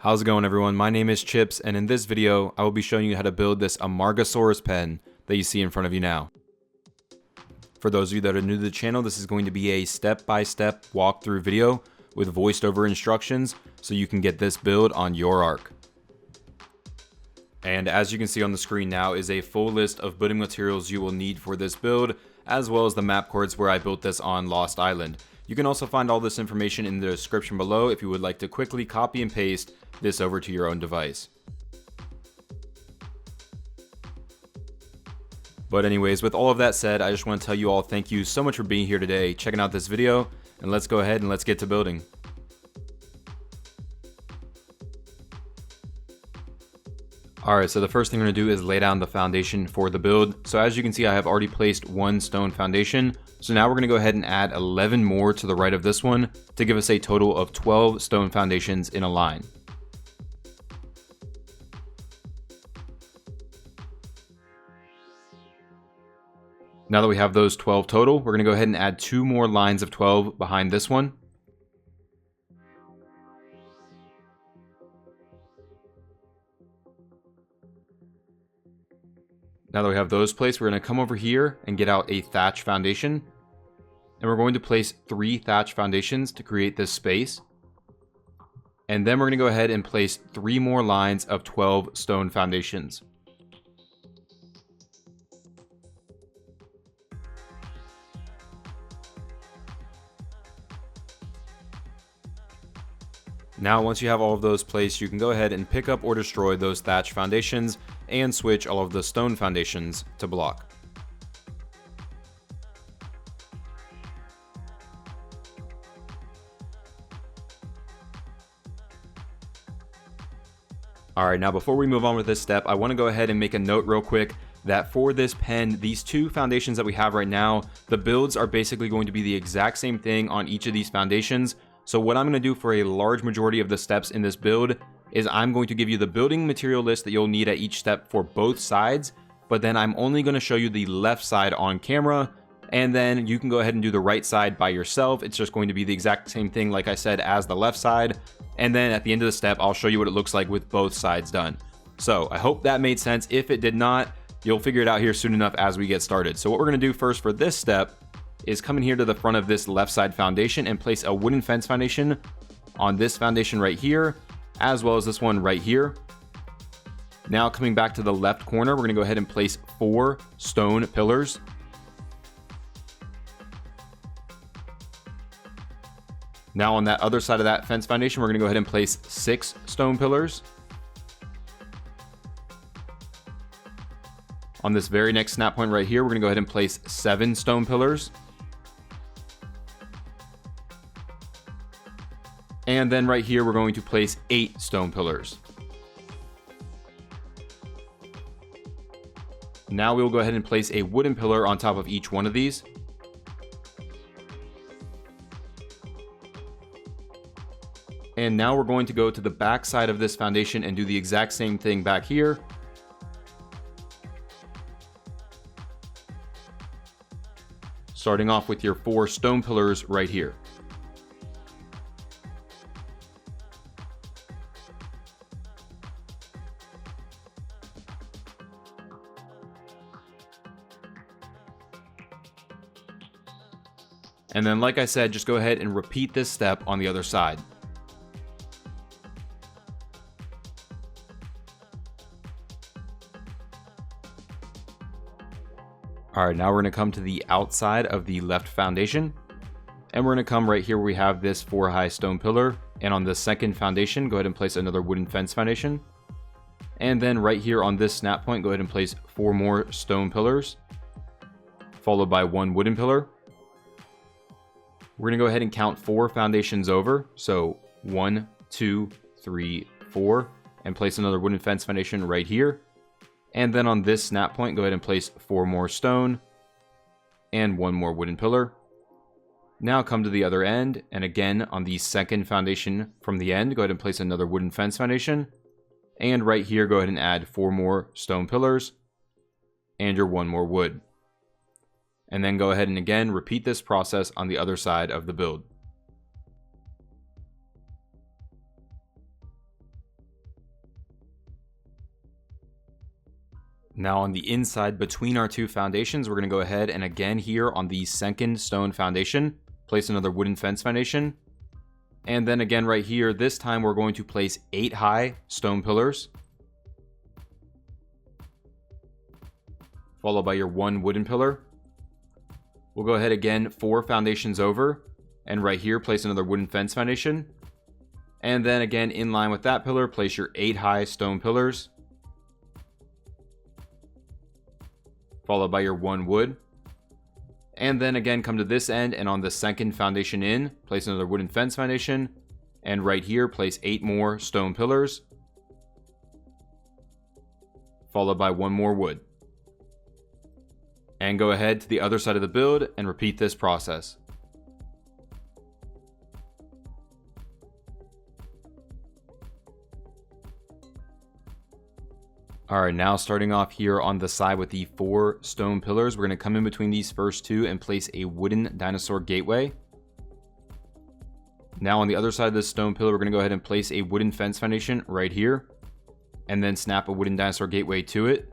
How's it going, everyone? My name is Chips, and in this video I will be showing you how to build this Amargasaurus pen that you see in front of you now. For those of you that are new to the channel, this is going to be a step-by-step walkthrough video with voiced over instructions so you can get this build on your arc. And as you can see on the screen now is a full list of building materials you will need for this build, as well as the map coords where I built this on Lost Island. You can also find all this information in the description below if you would like to quickly copy and paste this over to your own device. But anyways, with all of that said, I just want to tell you all thank you so much for being here today, checking out this video, and let's go ahead and let's get to building. Alright, so the first thing we're going to do is lay down the foundation for the build. So as you can see, I have already placed one stone foundation. So now we're going to go ahead and add 11 more to the right of this one to give us a total of 12 stone foundations in a line. Now that we have those 12 total, we're going to go ahead and add 2 more lines of 12 behind this one. Now that we have those placed, we're going to come over here and get out a thatch foundation. And we're going to place 3 thatch foundations to create this space. And then we're going to go ahead and place 3 more lines of 12 stone foundations. Now, once you have all of those placed, you can go ahead and pick up or destroy those thatch foundations and switch all of the stone foundations to block. Alright, now before we move on with this step, I want to go ahead and make a note real quick that for this pen, these 2 foundations that we have right now, the builds are basically going to be the exact same thing on each of these foundations. So what I'm going to do for a large majority of the steps in this build is I'm going to give you the building material list that you'll need at each step for both sides, but then I'm only going to show you the left side on camera, and then you can go ahead and do the right side by yourself. It's just going to be the exact same thing, like I said, as the left side, and then at the end of the step, I'll show you what it looks like with both sides done. So I hope that made sense. If it did not, you'll figure it out here soon enough as we get started. So what we're going to do first for this step is come in here to the front of this left side foundation and place a wooden fence foundation on this foundation right here, as well as this one right here. Now coming back to the left corner, we're going to go ahead and place 4 stone pillars. Now on that other side of that fence foundation, we're going to go ahead and place 6 stone pillars. On this very next snap point right here, we're going to go ahead and place 7 stone pillars. And then right here, we're going to place 8 stone pillars. Now we'll go ahead and place a wooden pillar on top of each one of these. And now we're going to go to the back side of this foundation and do the exact same thing back here. Starting off with your 4 stone pillars right here. And then, like I said, just go ahead and repeat this step on the other side. Alright, now we're going to come to the outside of the left foundation. And we're going to come right here where we have this 4 high stone pillar. And on the second foundation, go ahead and place another wooden fence foundation. And then right here on this snap point, go ahead and place 4 more stone pillars, followed by 1 wooden pillar. We're going to go ahead and count 4 foundations over. So 1, 2, 3, 4, and place another wooden fence foundation right here. And then on this snap point, go ahead and place 4 more stone and 1 more wooden pillar. Now come to the other end, and again on the second foundation from the end, go ahead and place another wooden fence foundation. And right here, go ahead and add 4 more stone pillars and your 1 more wood. And then go ahead and again repeat this process on the other side of the build. Now on the inside between our two foundations, we're going to go ahead and again here on the second stone foundation, place another wooden fence foundation. And then again right here, this time we're going to place 8 high stone pillars, followed by your 1 wooden pillar. We'll go ahead again 4 foundations over, and right here place another wooden fence foundation. And then again in line with that pillar, place your 8 high stone pillars, followed by your 1 wood. And then again come to this end, and on the second foundation in, place another wooden fence foundation, and right here place 8 more stone pillars, followed by 1 more wood. And go ahead to the other side of the build and repeat this process. Alright, now starting off here on the side with the 4 stone pillars, we're going to come in between these first 2 and place a wooden dinosaur gateway. Now on the other side of this stone pillar, we're going to go ahead and place a wooden fence foundation right here, and then snap a wooden dinosaur gateway to it.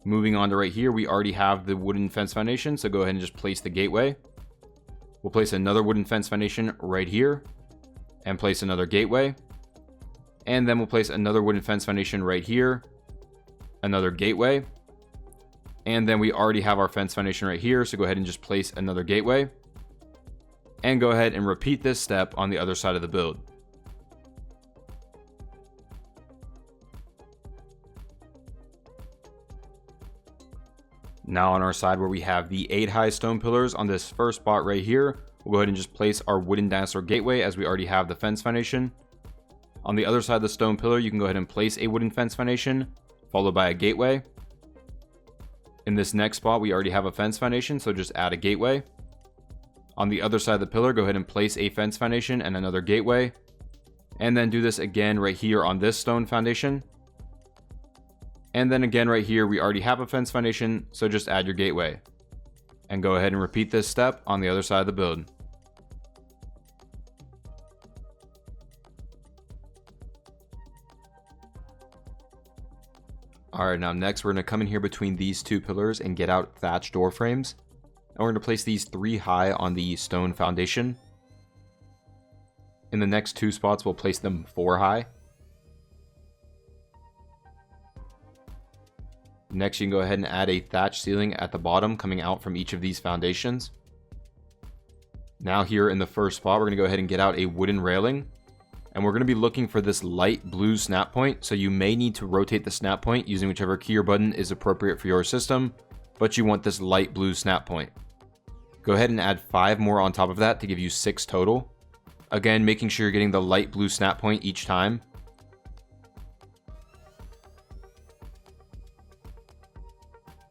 Moving on to right here, we already have the wooden fence foundation, so go ahead and just place the gateway. We'll place another wooden fence foundation right here, and place another gateway. And then we'll place another wooden fence foundation right here, another gateway. And then we already have our fence foundation right here, so go ahead and just place another gateway. And go ahead and repeat this step on the other side of the build. Now on our side where we have the 8 high stone pillars on this first spot right here, we'll go ahead and just place our wooden dinosaur gateway as we already have the fence foundation. On the other side of the stone pillar, you can go ahead and place a wooden fence foundation, followed by a gateway. In this next spot, we already have a fence foundation, so just add a gateway. On the other side of the pillar, go ahead and place a fence foundation and another gateway. And then do this again right here on this stone foundation. And then again right here, we already have a fence foundation, so just add your gateway. And go ahead and repeat this step on the other side of the build. Alright, now next we're going to come in here between these 2 pillars and get out thatch door frames. And we're going to place these 3 high on the stone foundation. In the next 2 spots, we'll place them 4 high. Next, you can go ahead and add a thatch ceiling at the bottom coming out from each of these foundations. Now here in the first spot, we're going to go ahead and get out a wooden railing. And we're going to be looking for this light blue snap point, so you may need to rotate the snap point using whichever key or button is appropriate for your system, but you want this light blue snap point. Go ahead and add 5 more on top of that to give you 6 total. Again, making sure you're getting the light blue snap point each time.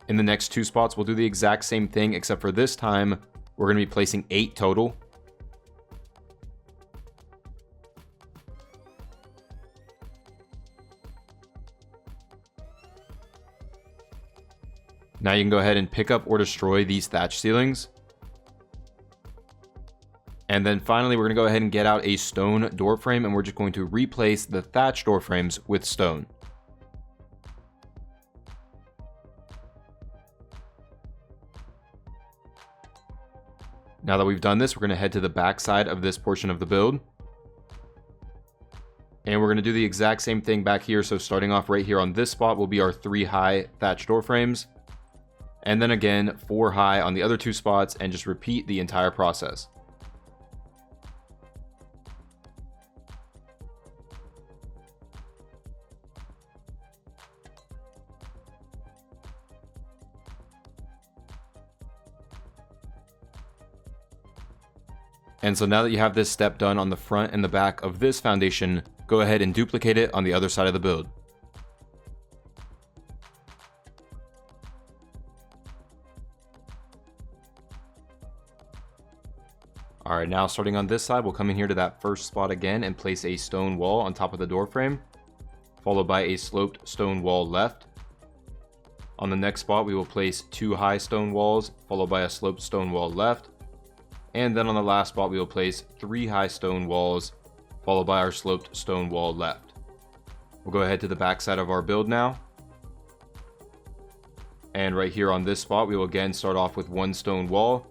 In the next 2 spots, we'll do the exact same thing, except for this time, we're going to be placing 8 total. Now you can go ahead and pick up or destroy these thatch ceilings. And then finally, we're going to go ahead and get out a stone door frame, and we're just going to replace the thatch door frames with stone. Now that we've done this, we're going to head to the back side of this portion of the build. And we're going to do the exact same thing back here. So starting off right here on this spot will be our 3 high thatch door frames. And then again, 4 high on the other 2 spots, and just repeat the entire process. And so now that you have this step done on the front and the back of this foundation, go ahead and duplicate it on the other side of the build. Alright, now starting on this side, we'll come in here to that first spot again and place a stone wall on top of the door frame, followed by a sloped stone wall left. On the next spot, we will place 2 high stone walls, followed by a sloped stone wall left. And then on the last spot, we will place 3 high stone walls, followed by our sloped stone wall left. We'll go ahead to the back side of our build now. And right here on this spot, we will again start off with one stone wall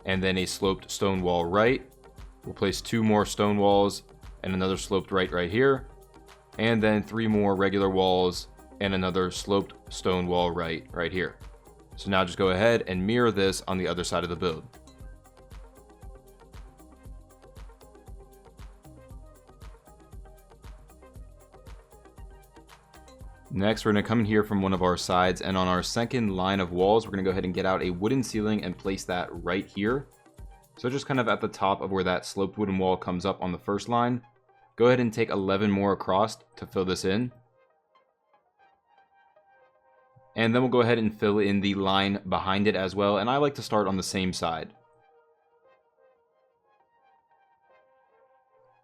and then a sloped stone wall right. We'll place 2 more stone walls and another sloped right here. And then 3 more regular walls and another sloped stone wall right here. So now just go ahead and mirror this on the other side of the build. Next, we're going to come in here from one of our sides, and on our second line of walls, we're going to go ahead and get out a wooden ceiling and place that right here. So just kind of at the top of where that sloped wooden wall comes up on the first line. Go ahead and take 11 more across to fill this in. And then we'll go ahead and fill in the line behind it as well, and I like to start on the same side.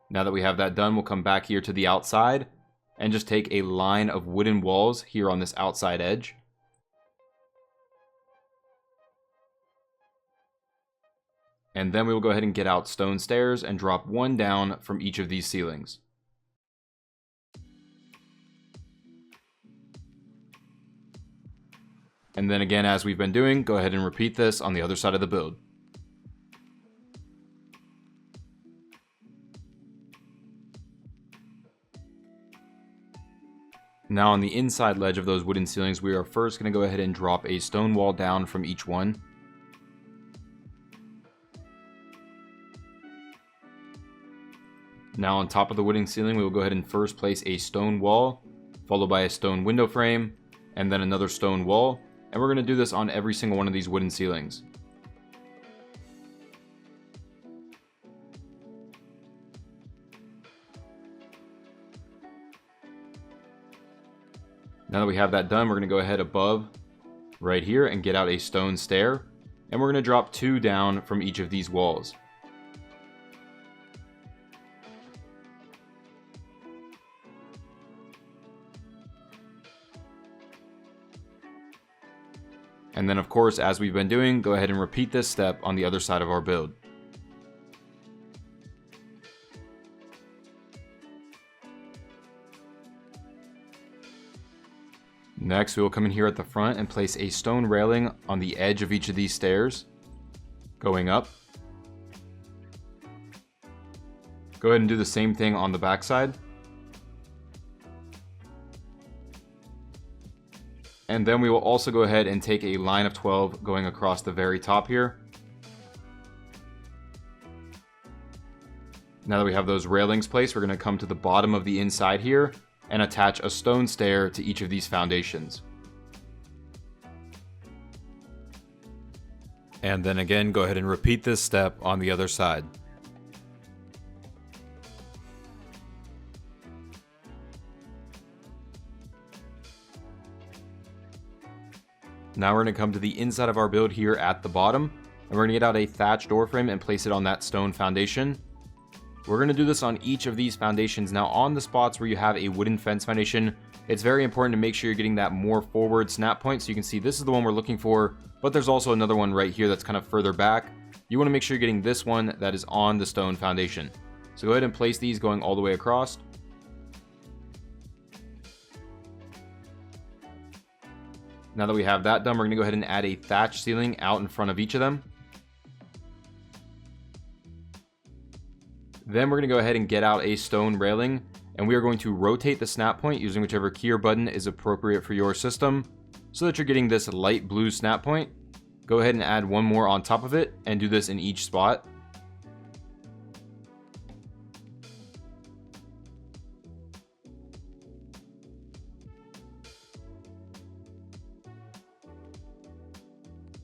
Now that we have that done, we'll come back here to the outside and just take a line of wooden walls here on this outside edge. And then we will go ahead and get out stone stairs and drop 1 down from each of these ceilings. And then again, as we've been doing, go ahead and repeat this on the other side of the build. Now on the inside ledge of those wooden ceilings, we are first going to go ahead and drop a stone wall down from each one. Now on top of the wooden ceiling, we will go ahead and first place a stone wall, followed by a stone window frame, and then another stone wall. And we're going to do this on every single one of these wooden ceilings. Now that we have that done, we're going to go ahead above right here and get out a stone stair. And we're going to drop 2 down from each of these walls. And then of course, as we've been doing, go ahead and repeat this step on the other side of our build. Next, we will come in here at the front and place a stone railing on the edge of each of these stairs, going up. Go ahead and do the same thing on the back side. And then we will also go ahead and take a line of 12 going across the very top here. Now that we have those railings placed, we're going to come to the bottom of the inside here and attach a stone stair to each of these foundations. And then again, go ahead and repeat this step on the other side. Now we're going to come to the inside of our build here at the bottom, and we're going to get out a thatch door frame and place it on that stone foundation. We're going to do this on each of these foundations. Now on the spots where you have a wooden fence foundation, it's very important to make sure you're getting that more forward snap point. So you can see this is the one we're looking for, but there's also another one right here that's kind of further back. You want to make sure you're getting this one that is on the stone foundation. So go ahead and place these going all the way across. Now that we have that done, we're going to go ahead and add a thatch ceiling out in front of each of them. Then we're going to go ahead and get out a stone railing, and we are going to rotate the snap point using whichever key or button is appropriate for your system so that you're getting this light blue snap point. Go ahead and add 1 more on top of it and do this in each spot.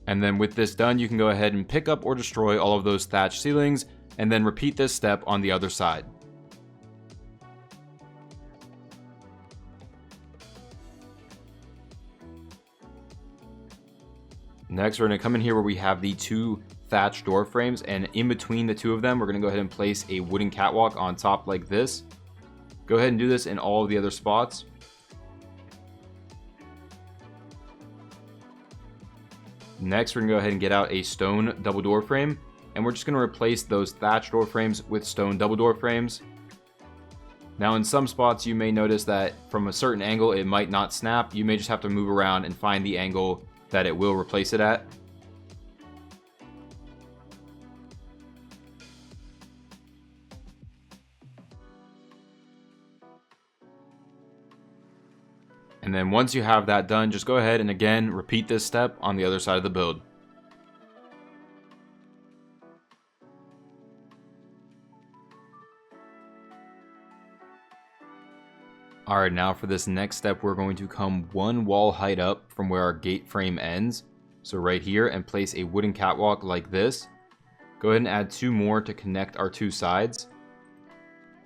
And then with this done, you can go ahead and pick up or destroy all of those thatch ceilings and then repeat this step on the other side. Next, we're going to come in here where we have the 2 thatch door frames, and in between the 2 of them, we're going to go ahead and place a wooden catwalk on top like this. Go ahead and do this in all of the other spots. Next, we're going to go ahead and get out a stone double door frame, and we're just going to replace those thatch door frames with stone double door frames. Now in some spots you may notice that from a certain angle it might not snap. You may just have to move around and find the angle that it will replace it at. And then once you have that done, just go ahead and again repeat this step on the other side of the build. Alright, now for this next step, we're going to come one wall height up from where our gate frame ends. So right here, and place a wooden catwalk like this. Go ahead and add 2 more to connect our 2 sides.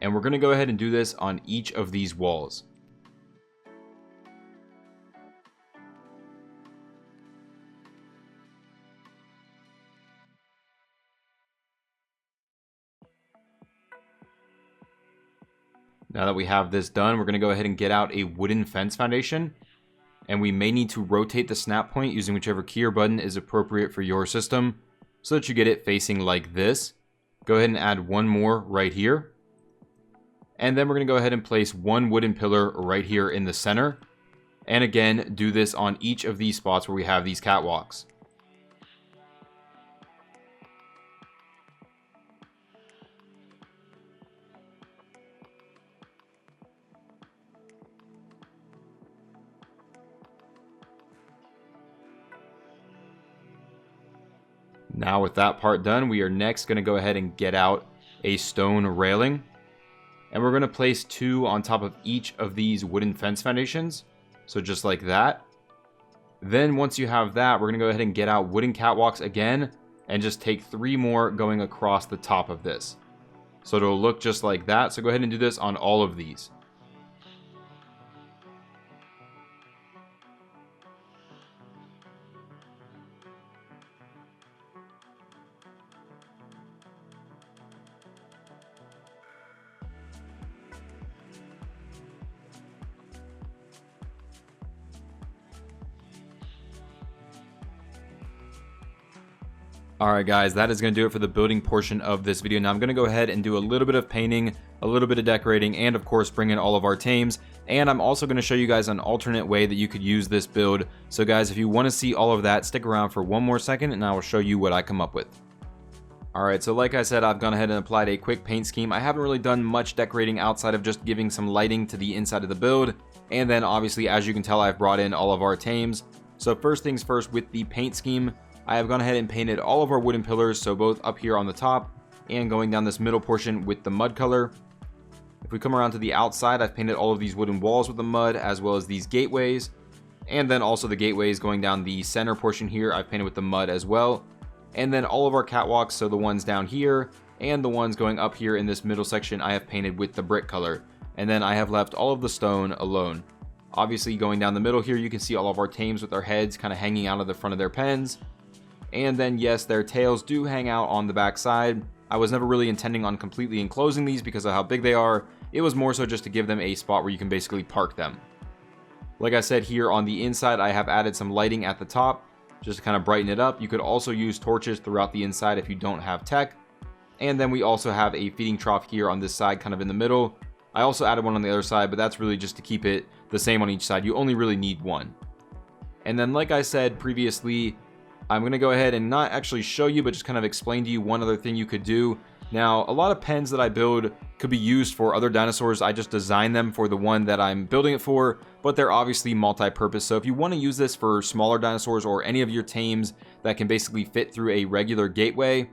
And we're going to go ahead and do this on each of these walls. Now that we have this done, we're going to go ahead and get out a wooden fence foundation. And we may need to rotate the snap point using whichever key or button is appropriate for your system so that you get it facing like this. Go ahead and add 1 more right here. And then we're going to go ahead and place 1 wooden pillar right here in the center. And again, do this on each of these spots where we have these catwalks. Now with that part done, we are next going to go ahead and get out a stone railing. And we're going to place 2 on top of each of these wooden fence foundations. So just like that. Then once you have that, we're going to go ahead and get out wooden catwalks again. And just take 3 more going across the top of this. So it'll look just like that. So go ahead and do this on all of these. Alright guys, that is going to do it for the building portion of this video. Now I'm going to go ahead and do a little bit of painting, a little bit of decorating, and of course bring in all of our tames. And I'm also going to show you guys an alternate way that you could use this build. So guys, if you want to see all of that, stick around for one more second and I will show you what I come up with. Alright, so like I said, I've gone ahead and applied a quick paint scheme. I haven't really done much decorating outside of just giving some lighting to the inside of the build. And then obviously, as you can tell, I've brought in all of our tames. So first things first, with the paint scheme, I have gone ahead and painted all of our wooden pillars, so both up here on the top and going down this middle portion with the mud color. If we come around to the outside, I've painted all of these wooden walls with the mud, as well as these gateways. And then also the gateways going down the center portion here, I've painted with the mud as well. And then all of our catwalks, so the ones down here and the ones going up here in this middle section, I have painted with the brick color. And then I have left all of the stone alone. Obviously, going down the middle here, you can see all of our tames with their heads kind of hanging out of the front of their pens. And then yes, their tails do hang out on the back side. I was never really intending on completely enclosing these because of how big they are. It was more so just to give them a spot where you can basically park them. Like I said, here on the inside, I have added some lighting at the top just to kind of brighten it up. You could also use torches throughout the inside if you don't have tech. And then we also have a feeding trough here on this side, kind of in the middle. I also added one on the other side, but that's really just to keep it the same on each side. You only really need one. And then like I said previously, I'm going to go ahead and not actually show you, but just kind of explain to you one other thing you could do. Now, a lot of pens that I build could be used for other dinosaurs. I just designed them for the one that I'm building it for, but they're obviously multi-purpose. So if you want to use this for smaller dinosaurs or any of your tames that can basically fit through a regular gateway,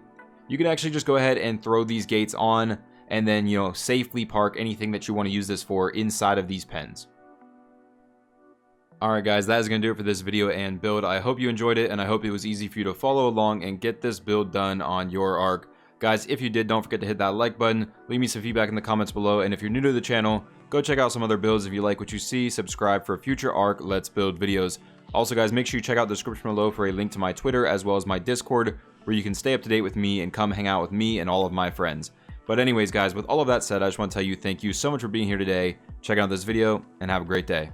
you can actually just go ahead and throw these gates on and then, you know, safely park anything that you want to use this for inside of these pens. Alright guys, that is going to do it for this video and build. I hope you enjoyed it, and I hope it was easy for you to follow along and get this build done on your Ark. Guys, if you did, don't forget to hit that like button, leave me some feedback in the comments below, and if you're new to the channel, go check out some other builds if you like what you see, subscribe for future Ark Let's Build videos. Also guys, make sure you check out the description below for a link to my Twitter as well as my Discord, where you can stay up to date with me and come hang out with me and all of my friends. But anyways guys, with all of that said, I just want to tell you thank you so much for being here today, checking out this video, and have a great day.